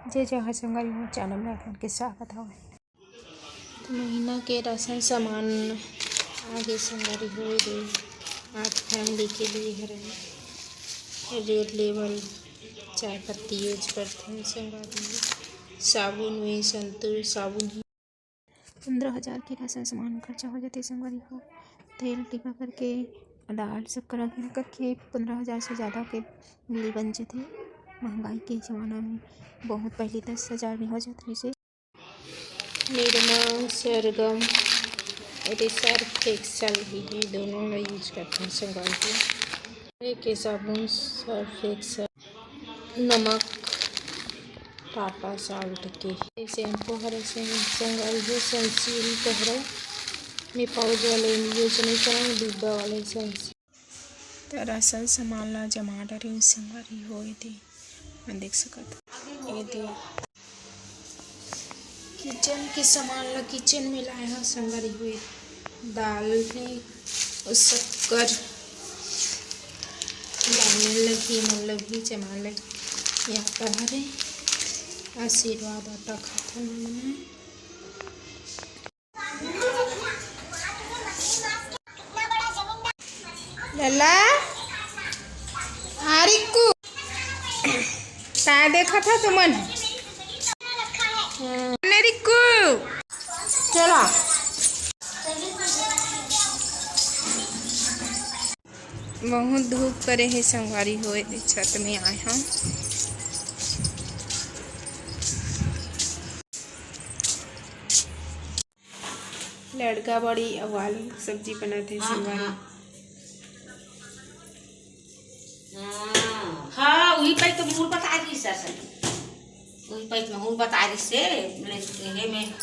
जे जगह संगरी हो चैनल में अपन के स्वागत हो। तो महीना के राशन सामान आगे संगरी हो दे आज फैमिली के लिए है रेड लेवल चाय पत्ती यूज करते हैं संगरी। साबुन में संतूर साबुन ही 15,000 के राशन सामान खर्चा हो जाते संगरी हो। तेल टिका करके दाल सब करा करके 15,000 से ज़्यादा के बिजली बन जाते। महंगाई के ज़माना में बहुत पहले 10,000 में हो जाता है। निरमा सरगम सर्फ एक्सल भी है, दोनों में यूज करते हैं संगरी के। साबुन सर्फ एक्सल नमक टाटा साल्ट के शैम्पू हरे संगरी है। सनसिल्क हरे में पाउडर वाले यूज नहीं करेंगे डिब्बा वाले सनसिल्क। तो राशन सामान ला जमा डरे संगरी हो देख सकते ये दे किचन के सामान ला किचन में लाए हैं संगरी हुए। दाल में शक्कर डालने लगी मतलब भी जमा लगी। यहाँ पर हरे आशीर्वाद आटा खाता मैंने लला आरिकू देखा था तुमन रिकू चला बहुत धूप करे है संगवारी होए छत में आए हम। लड़का बड़ी अवाल सब्जी बनाते हैं संगवारी। हाँ वही पे तो मूल बता रही सर वही पे मूल बता रही से में